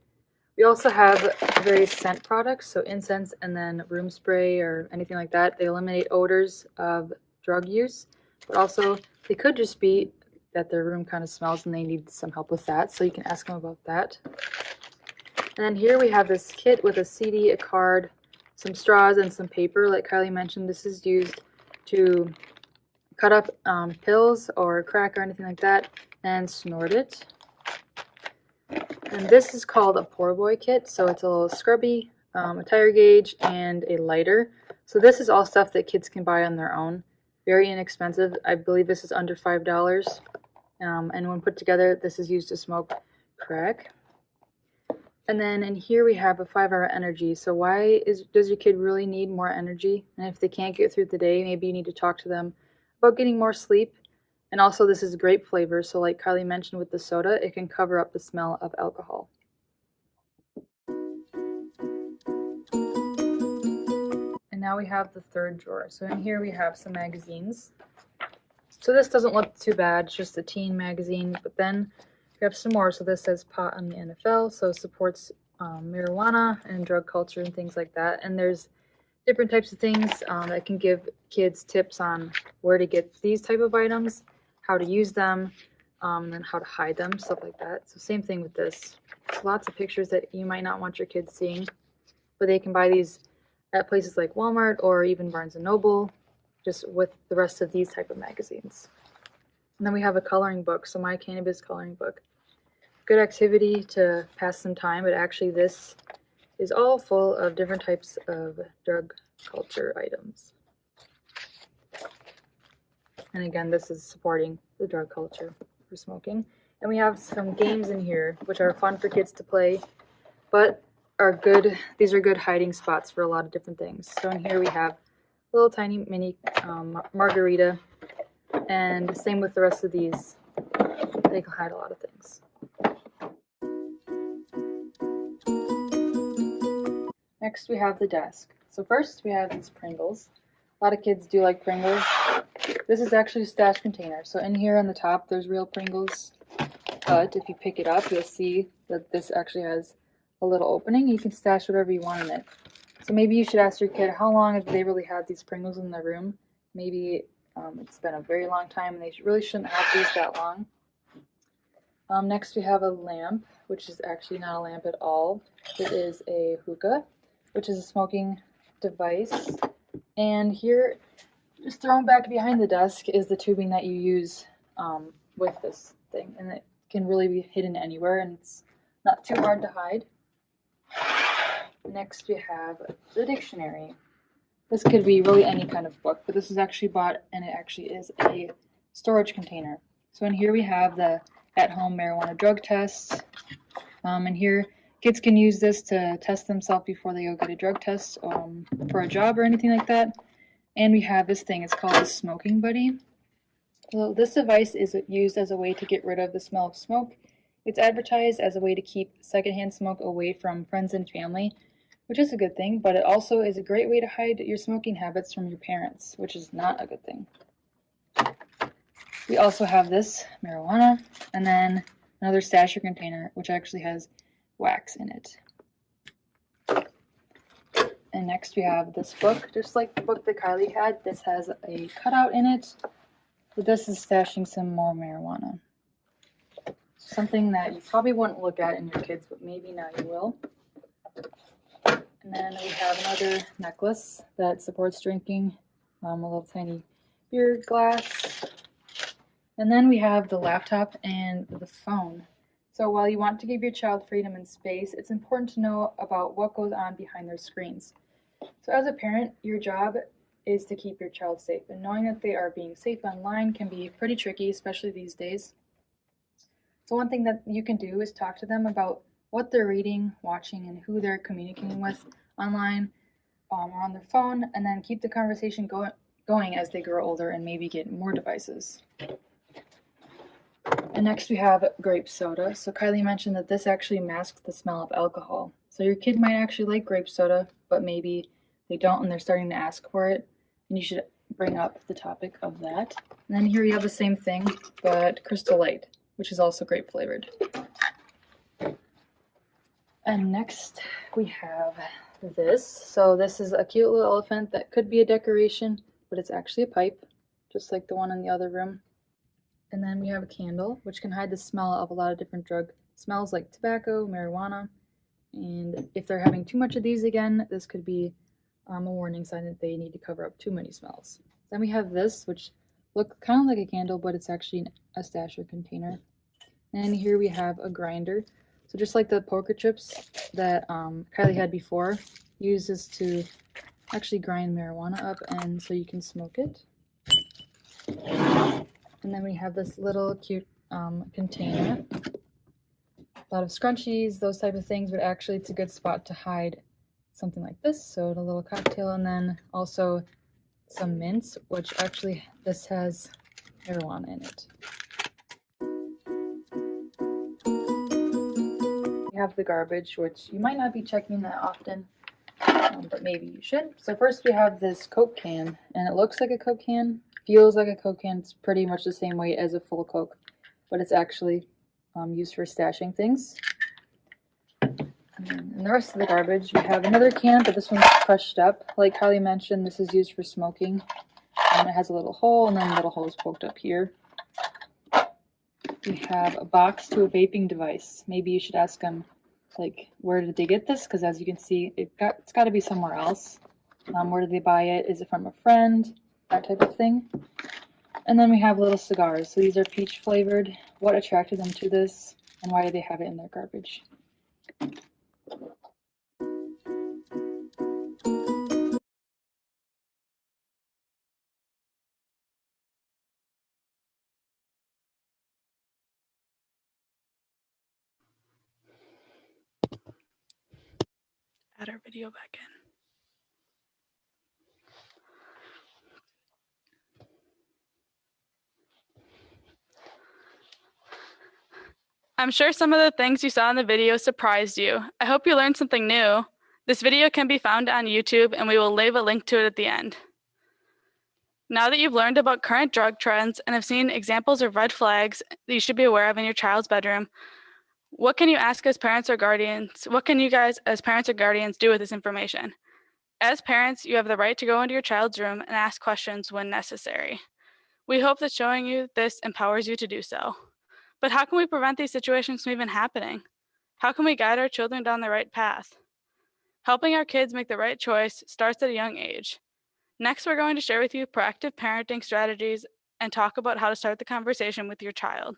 We also have various scent products, so incense and then room spray or anything like that. They eliminate odors of drug use, but also they could just be that their room kind of smells and they need some help with that, so you can ask them about that. And then here we have this kit with a CD, a card, some straws, and some paper. Like Kylie mentioned, this is used to cut up pills or crack or anything like that and snort it. And this is called a Poor Boy kit, so it's a little scrubby, a tire gauge, and a lighter. So this is all stuff that kids can buy on their own. Very inexpensive. I believe this is under $5. And when put together, this is used to smoke crack. And then in here we have a 5-hour energy. So why does your kid really need more energy? And if they can't get through the day, maybe you need to talk to them about getting more sleep. And also this is grape flavor, so like Kylie mentioned with the soda, it can cover up the smell of alcohol. And now we have the third drawer. So in here we have some magazines. So this doesn't look too bad, it's just a teen magazine, but then we have some more. So this says Pot on the NFL, so it supports marijuana and drug culture and things like that. And there's different types of things that can give kids tips on where to get these type of items, how to use them, and then how to hide them, stuff like that. So same thing with this. There's lots of pictures that you might not want your kids seeing, but they can buy these at places like Walmart or even Barnes & Noble, just with the rest of these type of magazines. And then we have a coloring book, so My Cannabis Coloring Book. Good activity to pass some time, but actually this is all full of different types of drug culture items. And again, this is supporting the drug culture for smoking. And we have some games in here, which are fun for kids to play, but are good. These are good hiding spots for a lot of different things. So in here we have a little tiny mini margarita, and same with the rest of these. They can hide a lot of things. Next we have the desk. So first we have these Pringles. A lot of kids do like Pringles. This is actually a stash container. So in here on the top there's real Pringles, but if you pick it up you'll see that this actually has a little opening. You can stash whatever you want in it. So maybe you should ask your kid how long have they really had these Pringles in their room. Maybe it's been a very long time and they really shouldn't have these that long. Next we have a lamp, which is actually not a lamp at all. It is a hookah, which is a smoking device. And here, just thrown back behind the desk, is the tubing that you use with this thing. And it can really be hidden anywhere, and it's not too hard to hide. Next we have the dictionary. This could be really any kind of book, but this is actually bought, and it actually is a storage container. So in here we have the at-home marijuana drug tests. And here, kids can use this to test themselves before they go get a drug test for a job or anything like that. And we have this thing, it's called the Smoking Buddy. So this device is used as a way to get rid of the smell of smoke. It's advertised as a way to keep secondhand smoke away from friends and family, which is a good thing, but it also is a great way to hide your smoking habits from your parents, which is not a good thing. We also have this marijuana, and then another stasher container, which actually has wax in it. And next we have this book, just like the book that Kylie had. This has a cutout in it. But this is stashing some more marijuana. Something that you probably wouldn't look at in your kids, but maybe now you will. And then we have another necklace that supports drinking, a little tiny beer glass. And then we have the laptop and the phone. So while you want to give your child freedom and space, it's important to know about what goes on behind their screens. So as a parent, your job is to keep your child safe, and knowing that they are being safe online can be pretty tricky, especially these days. So one thing that you can do is talk to them about what they're reading, watching, and who they're communicating with online or on their phone, and then keep the conversation going as they grow older and maybe get more devices. And next we have grape soda. So Kylie mentioned that this actually masks the smell of alcohol. So your kid might actually like grape soda, but maybe they don't and they're starting to ask for it. And you should bring up the topic of that. And then here we have the same thing, but Crystal Light, which is also grape flavored. And next we have this. So this is a cute little elephant that could be a decoration, but it's actually a pipe, just like the one in the other room. And then we have a candle, which can hide the smell of a lot of different drug smells like tobacco, marijuana. And if they're having too much of these again, this could be a warning sign that they need to cover up too many smells. Then we have this, which looks kind of like a candle, but it's actually a stasher container. And here we have a grinder. So just like the poker chips that Kylie had before, use this to actually grind marijuana up, and so you can smoke it. And then we have this little cute container. A lot of scrunchies, those type of things, but actually it's a good spot to hide something like this. So a little cocktail, and then also some mints, which actually this has marijuana in it. We have the garbage, which you might not be checking that often, but maybe you should. So first we have this Coke can, and it looks like a Coke can, feels like a Coke can. It's pretty much the same weight as a full Coke, but it's actually used for stashing things. And the rest of the garbage, we have another can, but this one's crushed up. Like Kylie mentioned, this is used for smoking. It has a little hole, and then little holes poked up here. We have a box to a vaping device. Maybe you should ask them, like, where did they get this? Because as you can see, it's got to be somewhere else. Where did they buy it? Is it from a friend? That type of thing. And then we have little cigars. So these are peach flavored. What attracted them to this, and why do they have it in their garbage? Add our video back in. I'm sure some of the things you saw in the video surprised you. I hope you learned something new. This video can be found on YouTube, and we will leave a link to it at the end. Now that you've learned about current drug trends and have seen examples of red flags that you should be aware of in your child's bedroom, what can you ask as parents or guardians? What can you guys as parents or guardians do with this information? As parents, you have the right to go into your child's room and ask questions when necessary. We hope that showing you this empowers you to do so. But how can we prevent these situations from even happening? How can we guide our children down the right path? Helping our kids make the right choice starts at a young age. Next, we're going to share with you proactive parenting strategies and talk about how to start the conversation with your child.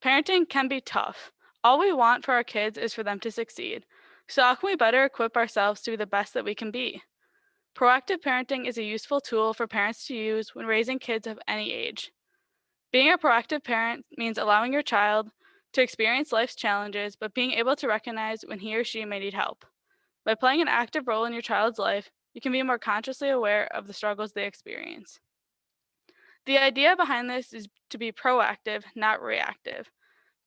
Parenting can be tough. All we want for our kids is for them to succeed. So how can we better equip ourselves to be the best that we can be? Proactive parenting is a useful tool for parents to use when raising kids of any age. Being a proactive parent means allowing your child to experience life's challenges, but being able to recognize when he or she may need help. By playing an active role in your child's life, you can be more consciously aware of the struggles they experience. The idea behind this is to be proactive, not reactive.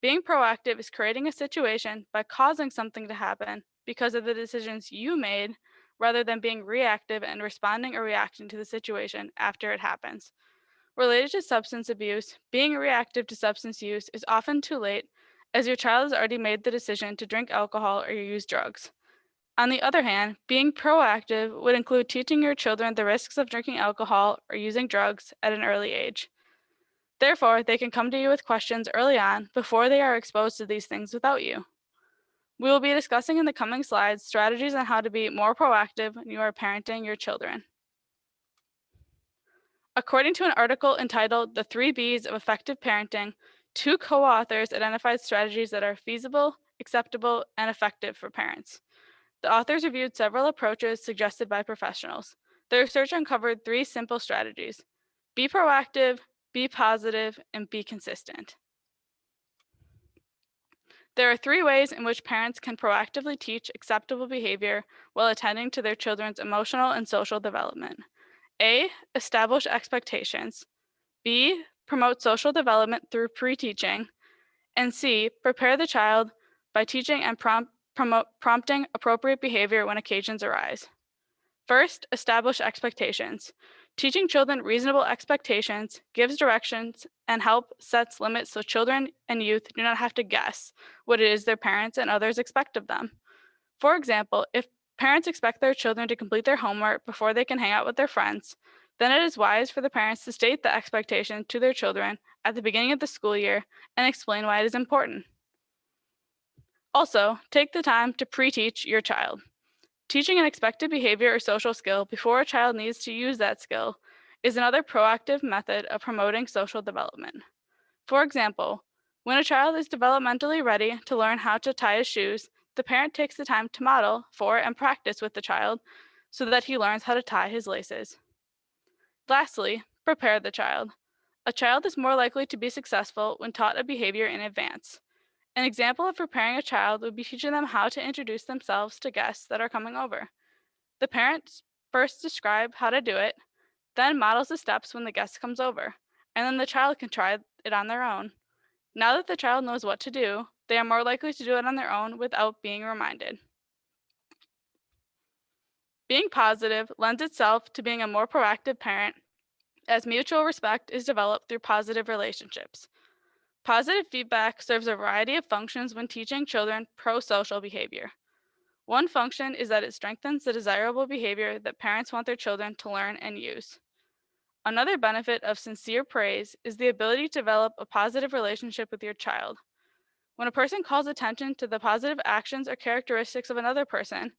Being proactive is creating a situation by causing something to happen because of the decisions you made, rather than being reactive and responding or reacting to the situation after it happens. Related to substance abuse, being reactive to substance use is often too late, as your child has already made the decision to drink alcohol or use drugs. On the other hand, being proactive would include teaching your children the risks of drinking alcohol or using drugs at an early age. Therefore, they can come to you with questions early on before they are exposed to these things without you. We will be discussing in the coming slides strategies on how to be more proactive when you are parenting your children. According to an article entitled The 3 B's of Effective Parenting, 2 co-authors identified strategies that are feasible, acceptable, and effective for parents. The authors reviewed several approaches suggested by professionals. Their research uncovered 3 simple strategies: be proactive, be positive, and be consistent. There are 3 ways in which parents can proactively teach acceptable behavior while attending to their children's emotional and social development. A, establish expectations. B, promote social development through pre-teaching. And C, prepare the child by teaching and prompting appropriate behavior when occasions arise. First, establish expectations. Teaching children reasonable expectations gives directions and help sets limits so children and youth do not have to guess what it is their parents and others expect of them. For example, if parents expect their children to complete their homework before they can hang out with their friends, then it is wise for the parents to state the expectation to their children at the beginning of the school year and explain why it is important. Also, take the time to pre-teach your child. Teaching an expected behavior or social skill before a child needs to use that skill is another proactive method of promoting social development. For example, when a child is developmentally ready to learn how to tie his shoes, the parent takes the time to model for and practice with the child so that he learns how to tie his laces. Lastly, prepare the child. A child is more likely to be successful when taught a behavior in advance. An example of preparing a child would be teaching them how to introduce themselves to guests that are coming over. The parents first describe how to do it, then models the steps when the guest comes over, and then the child can try it on their own. Now that the child knows what to do, they are more likely to do it on their own without being reminded. Being positive lends itself to being a more proactive parent, as mutual respect is developed through positive relationships. Positive feedback serves a variety of functions when teaching children pro-social behavior. One function is that it strengthens the desirable behavior that parents want their children to learn and use. Another benefit of sincere praise is the ability to develop a positive relationship with your child. When a person calls attention to the positive actions or characteristics of another person,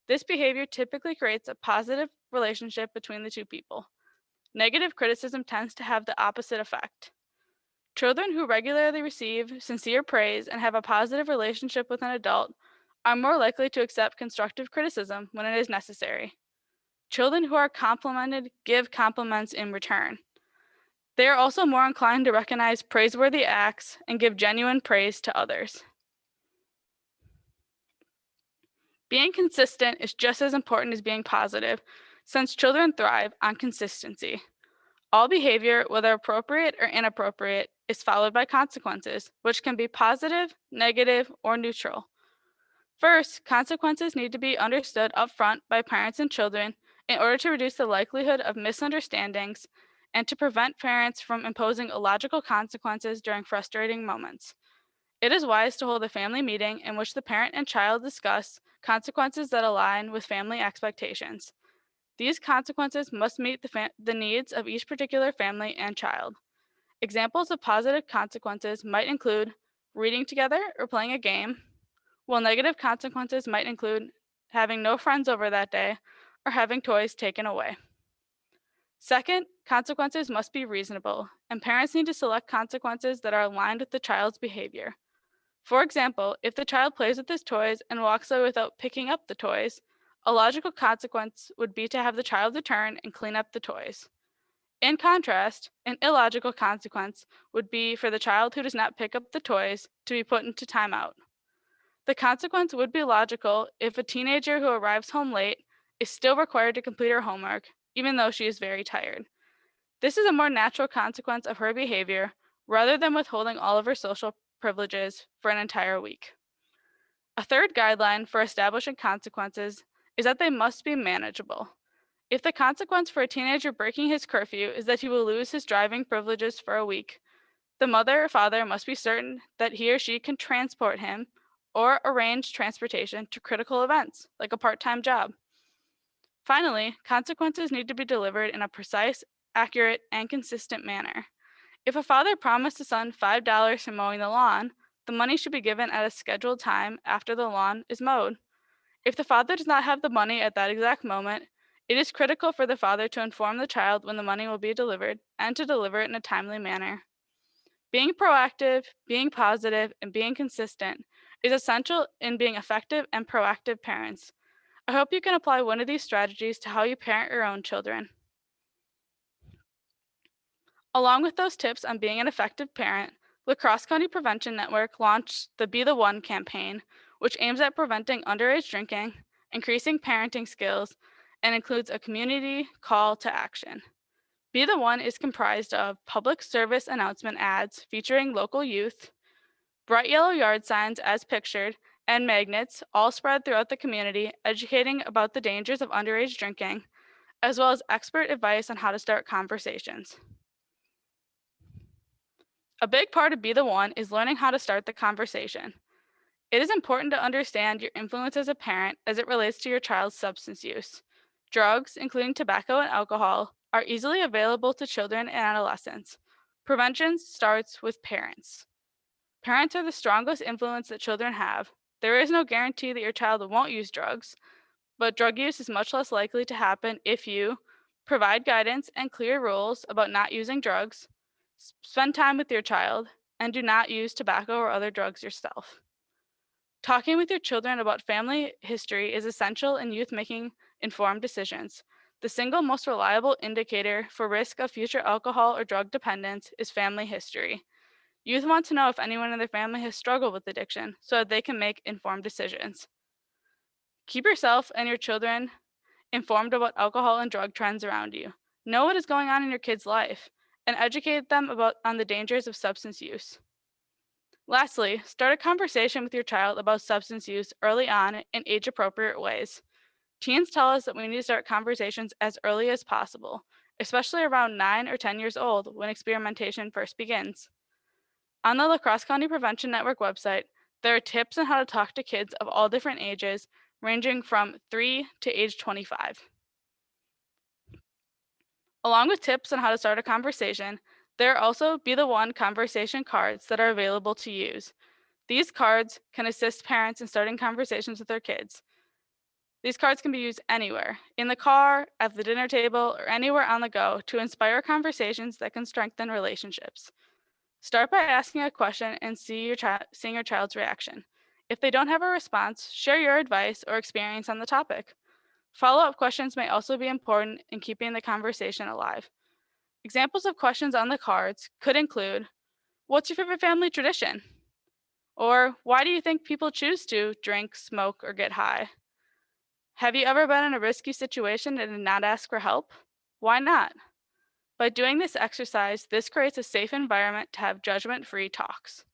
this behavior typically creates a positive relationship between the 2 people. Negative criticism tends to have the opposite effect. Children who regularly receive sincere praise and have a positive relationship with an adult are more likely to accept constructive criticism when it is necessary. Children who are complimented give compliments in return. They are also more inclined to recognize praiseworthy acts and give genuine praise to others. Being consistent is just as important as being positive, since children thrive on consistency. All behavior, whether appropriate or inappropriate, is followed by consequences, which can be positive, negative, or neutral. First, consequences need to be understood upfront by parents and children in order to reduce the likelihood of misunderstandings and to prevent parents from imposing illogical consequences during frustrating moments. It is wise to hold a family meeting in which the parent and child discuss consequences that align with family expectations. These consequences must meet the needs of each particular family and child. Examples of positive consequences might include reading together or playing a game, while negative consequences might include having no friends over that day or having toys taken away. Second, consequences must be reasonable, and parents need to select consequences that are aligned with the child's behavior. For example, if the child plays with his toys and walks away without picking up the toys, a logical consequence would be to have the child return and clean up the toys. In contrast, an illogical consequence would be for the child who does not pick up the toys to be put into timeout. The consequence would be logical if a teenager who arrives home late is still required to complete her homework, even though she is very tired. This is a more natural consequence of her behavior, rather than withholding all of her social privileges for an entire week. A third guideline for establishing consequences is that they must be manageable. If the consequence for a teenager breaking his curfew is that he will lose his driving privileges for a week, the mother or father must be certain that he or she can transport him or arrange transportation to critical events, like a part-time job. Finally, consequences need to be delivered in a precise, accurate, and consistent manner. If a father promised a son $5 for mowing the lawn, the money should be given at a scheduled time after the lawn is mowed. If the father does not have the money at that exact moment, it is critical for the father to inform the child when the money will be delivered and to deliver it in a timely manner. Being proactive, being positive, and being consistent is essential in being effective and proactive parents. I hope you can apply one of these strategies to how you parent your own children. Along with those tips on being an effective parent, La Crosse County Prevention Network launched the Be the One campaign, which aims at preventing underage drinking, increasing parenting skills, and includes a community call to action. Be the One is comprised of public service announcement ads featuring local youth, bright yellow yard signs as pictured, and magnets all spread throughout the community educating about the dangers of underage drinking, as well as expert advice on how to start conversations. A big part of Be the One is learning how to start the conversation. It is important to understand your influence as a parent as it relates to your child's substance use. Drugs, including tobacco and alcohol, are easily available to children and adolescents. Prevention starts with parents. Parents are the strongest influence that children have. There is no guarantee that your child won't use drugs, but drug use is much less likely to happen if you provide guidance and clear rules about not using drugs, spend time with your child, and do not use tobacco or other drugs yourself. Talking with your children about family history is essential in youth making informed decisions. The single most reliable indicator for risk of future alcohol or drug dependence is family history. Youth want to know if anyone in their family has struggled with addiction so that they can make informed decisions. Keep yourself and your children informed about alcohol and drug trends around you. Know what is going on in your kid's life and educate them on the dangers of substance use. Lastly, start a conversation with your child about substance use early on in age-appropriate ways. Teens tell us that we need to start conversations as early as possible, especially around 9 or 10 years old when experimentation first begins. On the La Crosse County Prevention Network website, there are tips on how to talk to kids of all different ages, ranging from 3 to age 25. Along with tips on how to start a conversation, there are also Be the One conversation cards that are available to use. These cards can assist parents in starting conversations with their kids. These cards can be used anywhere, in the car, at the dinner table, or anywhere on the go to inspire conversations that can strengthen relationships. Start by asking a question and seeing your child's reaction. If they don't have a response, share your advice or experience on the topic. Follow-up questions may also be important in keeping the conversation alive. Examples of questions on the cards could include, what's your favorite family tradition? Or why do you think people choose to drink, smoke, or get high? Have you ever been in a risky situation and did not ask for help? Why not? By doing this exercise, this creates a safe environment to have judgment-free talks.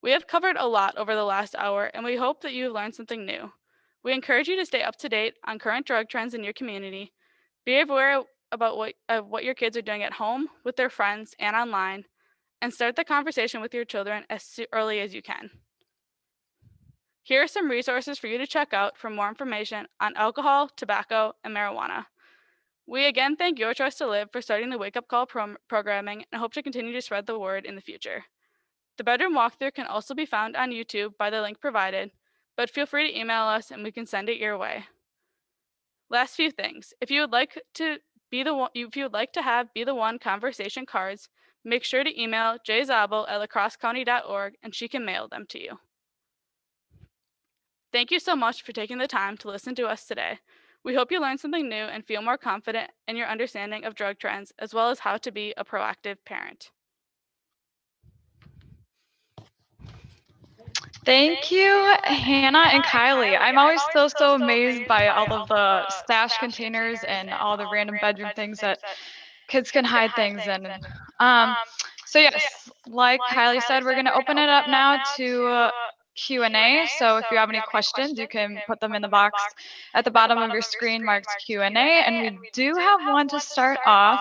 We have covered a lot over the last hour, and we hope that you have learned something new. We encourage you to stay up to date on current drug trends in your community. Be aware about what your kids are doing at home, with their friends, and online, and start the conversation with your children as early as you can. Here are some resources for you to check out for more information on alcohol, tobacco, and marijuana. We again thank Your Choice to Live for starting the Wake Up Call programming and hope to continue to spread the word in the future. The bedroom walkthrough can also be found on YouTube by the link provided, but feel free to email us and we can send it your way. Last few things. If you would like to have Be the One conversation cards, make sure to email jzabel@lacrossecounty.org and she can mail them to you. Thank you so much for taking the time to listen to us today. We hope you learned something new and feel more confident in your understanding of drug trends, as well as how to be a proactive parent. Thank you, Hannah and Kylie. I'm always still so amazed by all of the stash containers and all the random bedroom things that kids can hide things in. So yes, like Kylie said, we're going to open it up now to Q&A. So if you have any questions, you can put them in the box at the bottom of your screen marked Q&A. And we do have one to start off.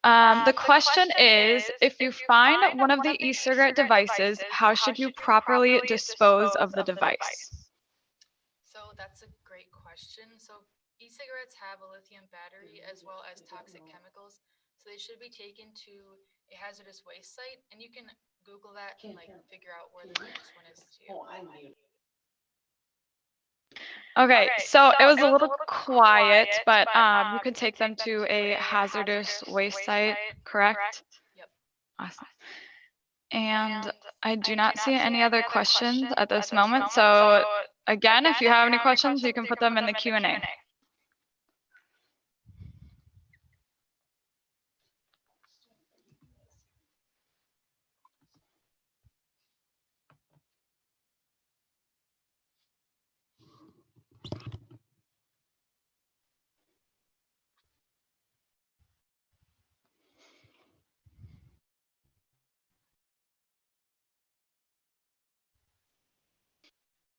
The question is, if you find one of the e-cigarette devices, how should you properly dispose of the device? So that's a great question. So e-cigarettes have a lithium battery as well as toxic chemicals. So they should be taken to a hazardous waste site, and you can Google that and figure out where the nearest one is to you. Oh, I'm muted. Okay, so it was a little quiet, but you could take them to a hazardous waste site, correct? Yep. Awesome. And I do not see any other questions at this moment. So again, if you have any questions, you can put them in the Q&A.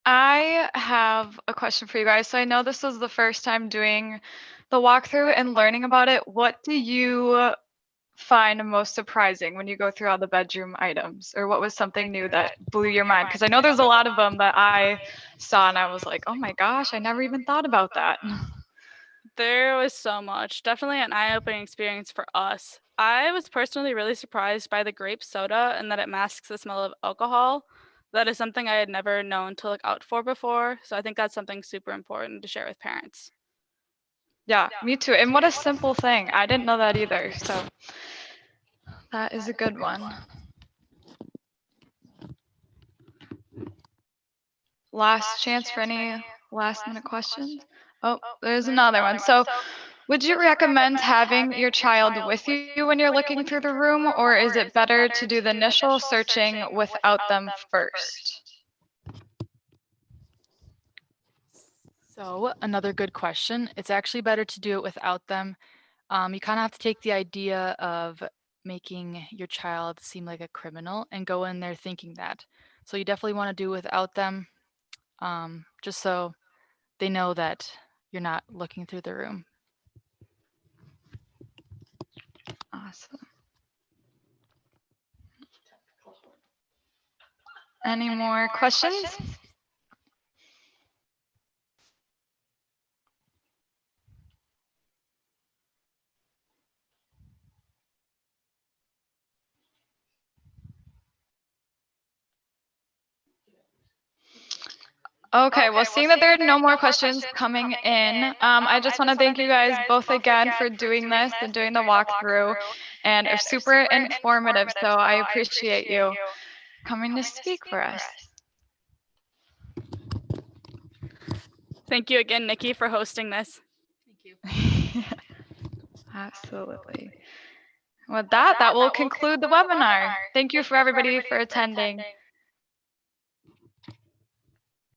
I have a question for you guys. So I know this was the first time doing the walkthrough and learning about it. What do you find most surprising when you go through all the bedroom items? Or what was something new that blew your mind? Because I know there's a lot of them that I saw and I was like, oh my gosh, I never even thought about that. There was so much. Definitely an eye-opening experience for us. I was personally really surprised by the grape soda and that it masks the smell of alcohol. That is something I had never known to look out for before. So I think that's something super important to share with parents. Yeah, me too. And what a simple thing. I didn't know that either. So that is a good one. Last chance for any last minute questions? Oh, there's another one. So would you recommend having your child with you when you're looking through the room, or is it better to do the initial searching without them first? So another good question. It's actually better to do it without them. You kind of have to take the idea of making your child seem like a criminal and go in there thinking that. So you definitely want to do it without them, just so they know that you're not looking through the room. Awesome. Any more questions? Okay, well, seeing that there are no more questions coming in, I just want to thank you guys both again for doing this and doing the walkthrough. And it was super informative, so I appreciate you coming to speak for us. Thank you again, Nikki, for hosting this. Thank you. Absolutely. With that, that will conclude the webinar. Thank you for everybody for attending.